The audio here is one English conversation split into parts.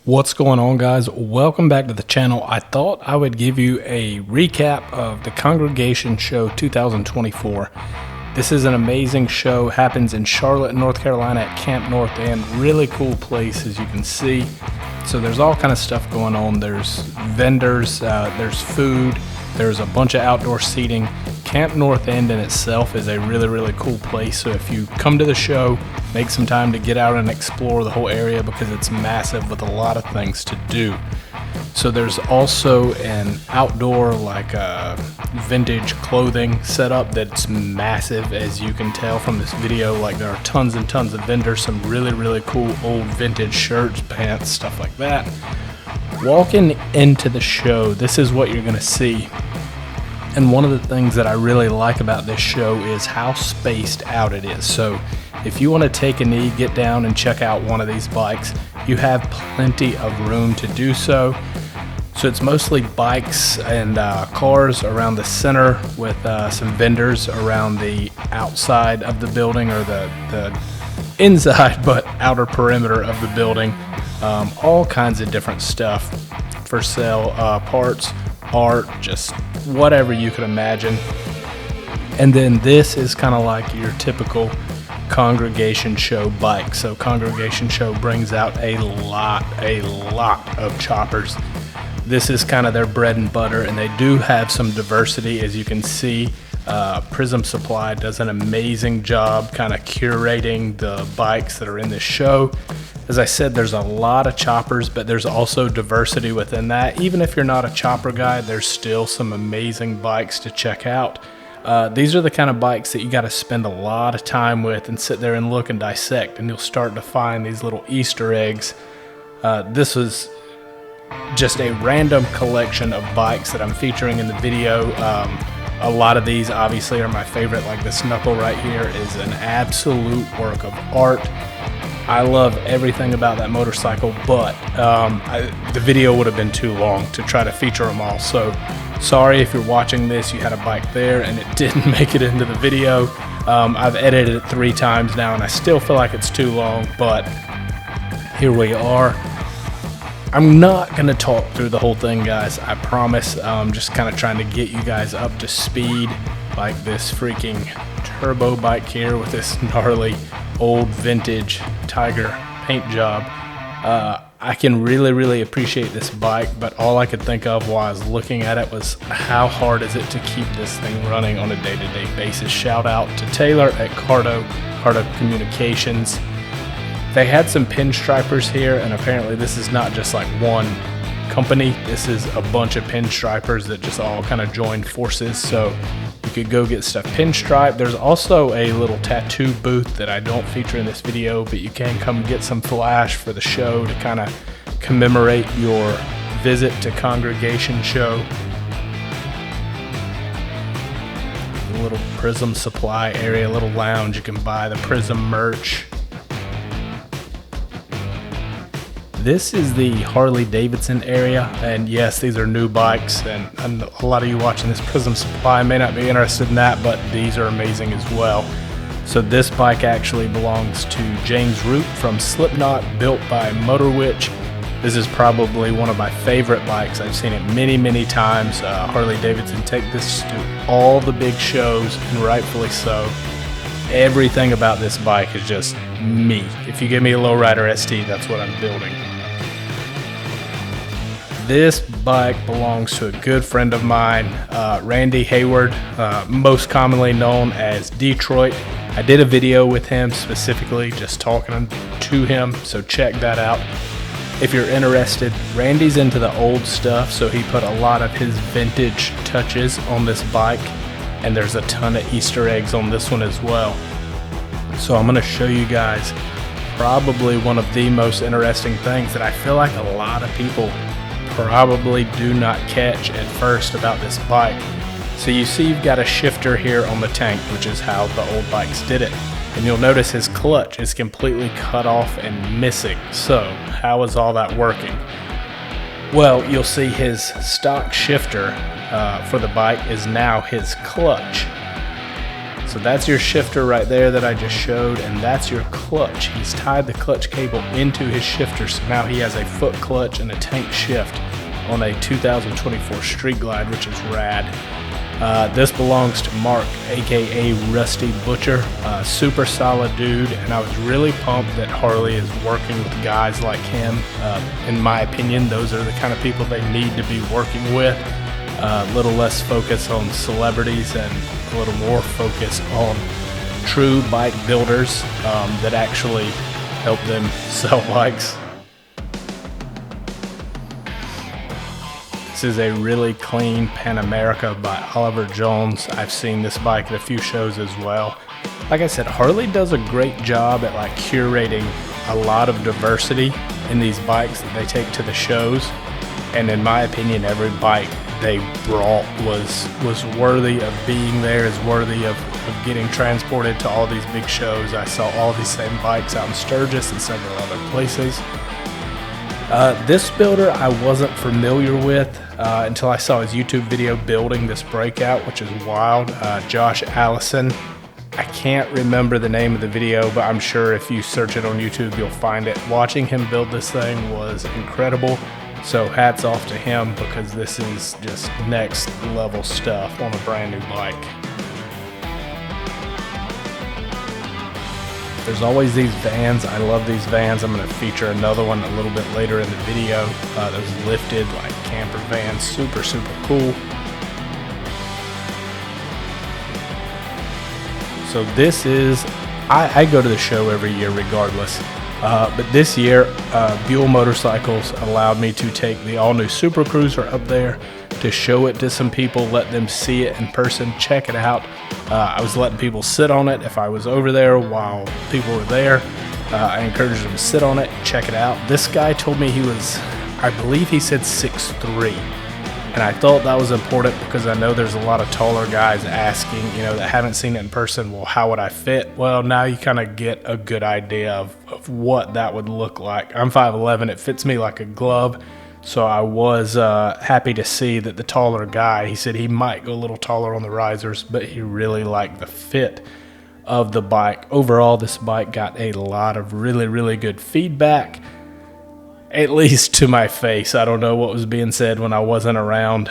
What's going on, guys? Welcome back to the channel. I thought I would give you a recap of the Congregation Show 2024. This is an amazing show, happens in Charlotte, North Carolina at Camp North End. Really cool place, as you can see. So there's all kind of stuff going on. There's vendors, there's food, there's a bunch of outdoor seating. Camp North End in itself is a really cool place. So if you come to the show, make some time to get out and explore the whole area because it's massive with a lot of things to do. So there's also an outdoor vintage clothing setup that's massive, as you can tell from this video. Like, there are tons and tons of vendors, some really cool old vintage shirts, pants, stuff like that. Walking into the show, this is what you're gonna see. And one of the things that I really like about this show is how spaced out it is. So if you want to take a knee, get down and check out one of these bikes, you have plenty of room to do so. So it's mostly bikes and cars around the center, with some vendors around the outside of the building, or the inside but outer perimeter of the building. All kinds of different stuff for sale, parts, art, just whatever you could imagine. And then this is kind of like your typical Congregation Show bike. So Congregation Show brings out a lot of choppers. This is kind of their bread and butter, and they do have some diversity, as you can see. Prism Supply does an amazing job kind of curating the bikes that are in this show. As I said, there's a lot of choppers, but there's also diversity within that. Even if you're not a chopper guy, there's still some amazing bikes to check out. These are the kind of bikes that you got to spend a lot of time with and sit there and look and dissect, and you'll start to find these little Easter eggs. This was just a random collection of bikes that I'm featuring in the video. A lot of these obviously are my favorite. Like this knuckle right here is an absolute work of art. I love everything about that motorcycle, but the video would have been too long to try to feature them all. So sorry if you're watching this, you had a bike there and it didn't make it into the video. I've edited it 3 times now and I still feel like it's too long, but here we are. I'm not going to talk through the whole thing, guys, I promise. I'm just kind of trying to get you guys up to speed, like this freaking turbo bike here with this gnarly old vintage Tiger paint job. I can really appreciate this bike, but all I could think of while I was looking at it was how hard is it to keep this thing running on a day-to-day basis. Shout out to Taylor at Cardo Communications. They had some pinstripers here, and apparently this is not just like one company. This is a bunch of pinstripers that just all kind of joined forces. So you could go get stuff pinstriped. There's also a little tattoo booth that I don't feature in this video, but you can come get some flash for the show to kind of commemorate your visit to Congregation Show. A little Prism Supply area, a little lounge. You can buy the Prism merch. This is the Harley Davidson area, and yes, these are new bikes, and a lot of you watching this Prism Supply may not be interested in that, but these are amazing as well. So this bike actually belongs to James Root from Slipknot, built by Motor Witch. This is probably one of my favorite bikes. I've seen it many times. Harley Davidson take this to all the big shows, and rightfully so. Everything about this bike is just me. If you give me a lowrider ST, that's what I'm building. This bike belongs to a good friend of mine, Randy Hayward, most commonly known as Detroit. I did a video with him specifically, just talking to him, so check that out if you're interested. Randy's into the old stuff, so he put a lot of his vintage touches on this bike, and there's a ton of Easter eggs on this one as well. So I'm going to show you guys probably one of the most interesting things that I feel like a lot of people probably do not catch at first about this bike. So you see you've got a shifter here on the tank, which is how the old bikes did it. And you'll notice his clutch is completely cut off and missing. So how is all that working? Well, you'll see his stock shifter for the bike is now his clutch. So that's your shifter right there that I just showed, and that's your clutch. He's tied the clutch cable into his shifter, so now he has a foot clutch and a tank shift on a 2024 Street Glide, which is rad. This belongs to Mark, aka Rusty Butcher. Super solid dude, and I was really pumped that Harley is working with guys like him. In my opinion, those are the kind of people they need to be working with. A little less focus on celebrities and a little more focus on true bike builders that actually help them sell bikes. This is a really clean Pan America by Oliver Jones. I've seen this bike at a few shows as well. Like I said, Harley does a great job at like curating a lot of diversity in these bikes that they take to the shows. And in my opinion, every bike they brought was worthy of being there, is worthy of getting transported to all these big shows. I saw all these same bikes out in Sturgis and several other places. This builder I wasn't familiar with until I saw his YouTube video building this breakout, which is wild. Josh Allison. I can't remember the name of the video, but I'm sure if you search it on YouTube, you'll find it. Watching him build this thing was incredible. So hats off to him, because this is just next level stuff on a brand new bike. There's always these vans. I love these vans. I'm going to feature another one a little bit later in the video. Those lifted like camper vans, super cool. So this is, I go to the show every year regardless. But this year, Buel Motorcycles allowed me to take the all-new Super Cruiser up there to show it to some people, let them see it in person, check it out. I was letting people sit on it if I was over there while people were there. I encouraged them to sit on it, check it out. This guy told me he was, I believe he said 6'3". And I thought that was important because I know there's a lot of taller guys asking, you know, that haven't seen it in person, well, how would I fit? Well, now you kind of get a good idea of what that would look like. I'm 5'11", it fits me like a glove, so I was happy to see that the taller guy, he said he might go a little taller on the risers, but he really liked the fit of the bike. Overall, this bike got a lot of really good feedback. At least to my face. I don't know what was being said when I wasn't around.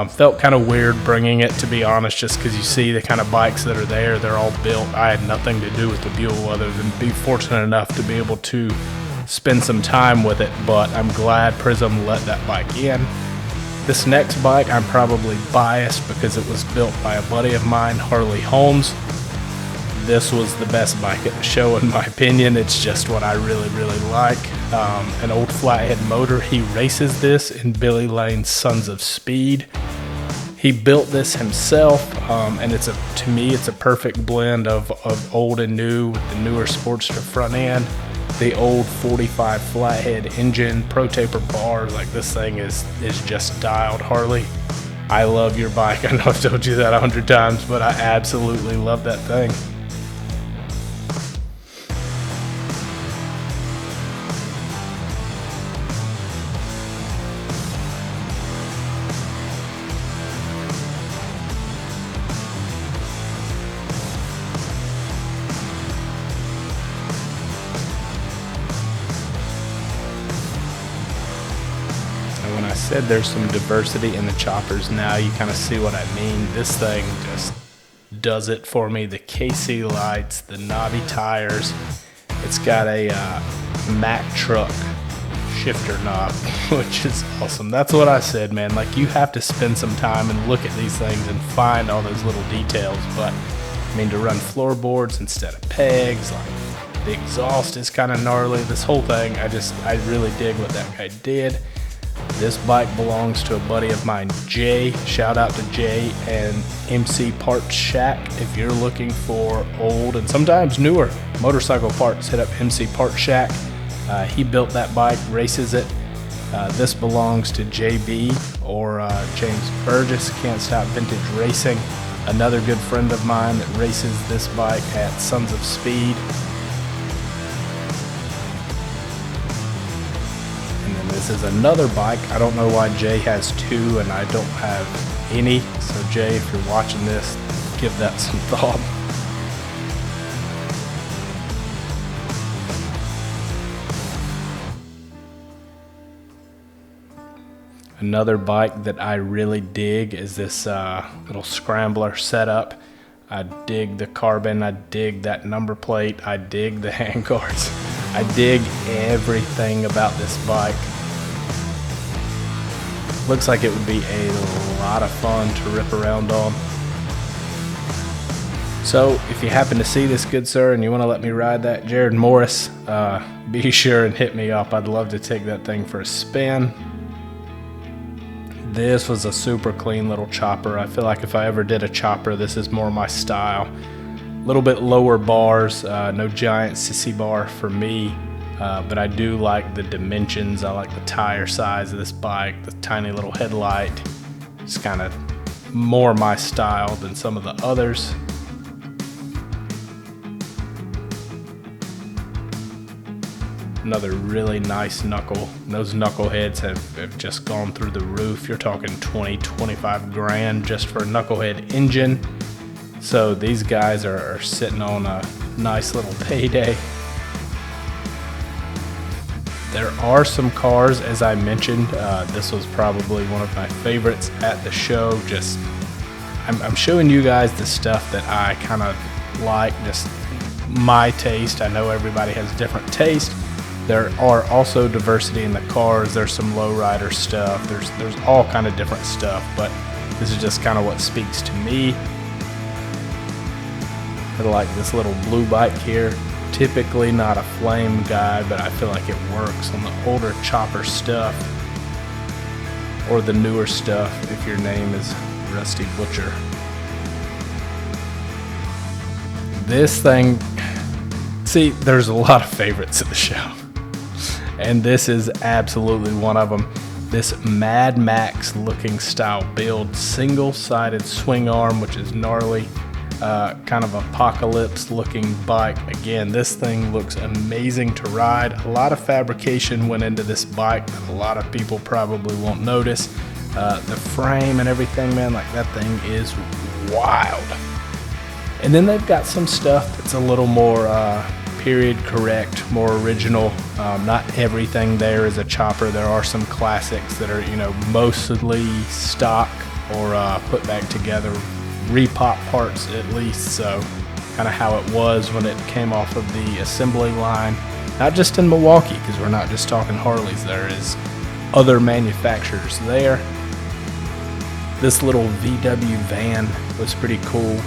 Felt kind of weird bringing it, to be honest, just because you see the kind of bikes that are there. They're all built. I had nothing to do with the Buel other than be fortunate enough to be able to spend some time with it, but I'm glad Prism let that bike in. This next bike, I'm probably biased because it was built by a buddy of mine, Harley Holmes. This was the best bike at the show in my opinion. It's just what I really like. An old flathead motor. He races this in Billy Lane's Sons of Speed. He built this himself, and to me it's a perfect blend of old and new, with the newer Sportster front end, the old 45 flathead engine, Pro Taper bars. Like, this thing is just dialed. Harley, I love your bike. I know I've told you that 100 times, but I absolutely love that thing. When I said there's some diversity in the choppers, now you kind of see what I mean. This thing just does it for me. The KC lights, the knobby tires. It's got a Mack truck shifter knob, which is awesome. That's what I said, man. Like, you have to spend some time and look at these things and find all those little details. But I mean, to run floorboards instead of pegs, like, the exhaust is kind of gnarly. This whole thing, I really dig what that guy did. This bike belongs to a buddy of mine, Jay. Shout out to Jay and MC Parts Shack. If you're looking for old and sometimes newer motorcycle parts, hit up MC Parts Shack. He built that bike, races it. This belongs to JB, or James Burgess, Can't Stop Vintage Racing. Another good friend of mine that races this bike at Sons of Speed. This is another bike. I don't know why Jay has two and I don't have any. So Jay, if you're watching this, give that some thought. Another bike that I really dig is this little scrambler setup. I dig the carbon, I dig that number plate, I dig the handguards. I dig everything about this bike. Looks like it would be a lot of fun to rip around on. So if you happen to see this, good sir, and you want to let me ride that Jared Morris, be sure and hit me up. I'd love to take that thing for a spin. This was a super clean little chopper. I feel like if I ever did a chopper, this is more my style. A little bit lower bars, no giant sissy bar for me, but I do like the dimensions. I like the tire size of this bike, the tiny little headlight. It's kind of more my style than some of the others. Another really nice knuckle. Those knuckleheads have just gone through the roof. You're talking 20-25 grand just for a knucklehead engine. So these guys are sitting on a nice little payday. There are some cars, as I mentioned. This was probably one of my favorites at the show. Just I'm showing you guys the stuff that I kind of like, just my taste. I know everybody has different taste. There are also diversity in the cars. There's some lowrider stuff. There's all kind of different stuff, but this is just kind of what speaks to me. I like this little blue bike here. Typically not a flame guy, but I feel like it works on the older chopper stuff or the newer stuff if your name is Rusty Butcher. This thing, see, there's a lot of favorites at the show, and this is absolutely one of them. This Mad Max looking style build, single-sided swing arm, which is gnarly, kind of apocalypse looking bike. Again, this thing looks amazing to ride. A lot of fabrication went into this bike that a lot of people probably won't notice. The frame and everything, man, like that thing is wild. And then they've got some stuff that's a little more period correct, more original. Not everything there is a chopper. There are some classics that are, you know, mostly stock or put back together, repop parts at least. So kind of how it was when it came off of the assembly line, not just in Milwaukee, because we're not just talking Harleys. There is other manufacturers there. This little VW van was pretty cool.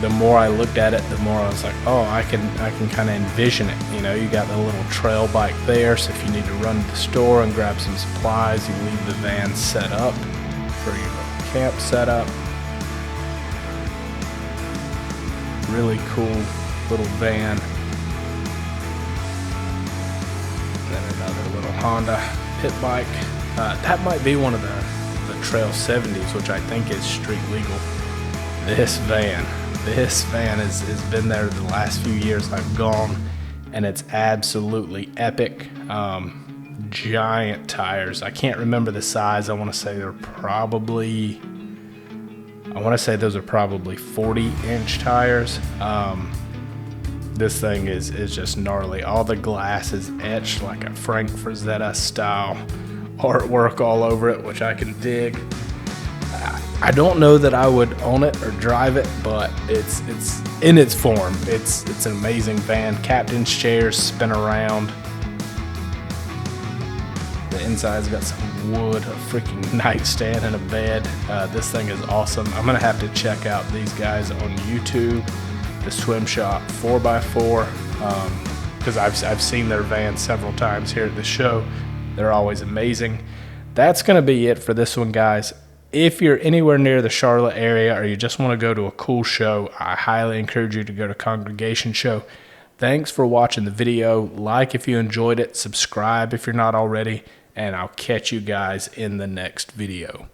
The more I looked at it, the more I was like, oh, I can kind of envision it. You know, you got the little trail bike there, so if you need to run to the store and grab some supplies, you leave the van set up for your little camp setup. Really cool little van. And then another little Honda pit bike. That might be one of the Trail 70s, which I think is street legal. This van has been there the last few years I've gone, and it's absolutely epic. Giant tires. I can't remember the size. I want to say those are probably 40-inch tires. This thing is just gnarly. All the glass is etched like a Frank Frazetta style artwork all over it, which I can dig. I don't know that I would own it or drive it, but it's in its form. It's an amazing van. Captain's chairs spin around. The inside's got some wood, a freaking nightstand and a bed. This thing is awesome. I'm gonna have to check out these guys on YouTube, the Swim Shop 4x4, because I've seen their van several times here at the show. They're always amazing. That's gonna be it for this one, guys. If you're anywhere near the Charlotte area or you just want to go to a cool show, I highly encourage you to go to Congregation Show. Thanks for watching the video. Like if you enjoyed it, subscribe if you're not already, and I'll catch you guys in the next video.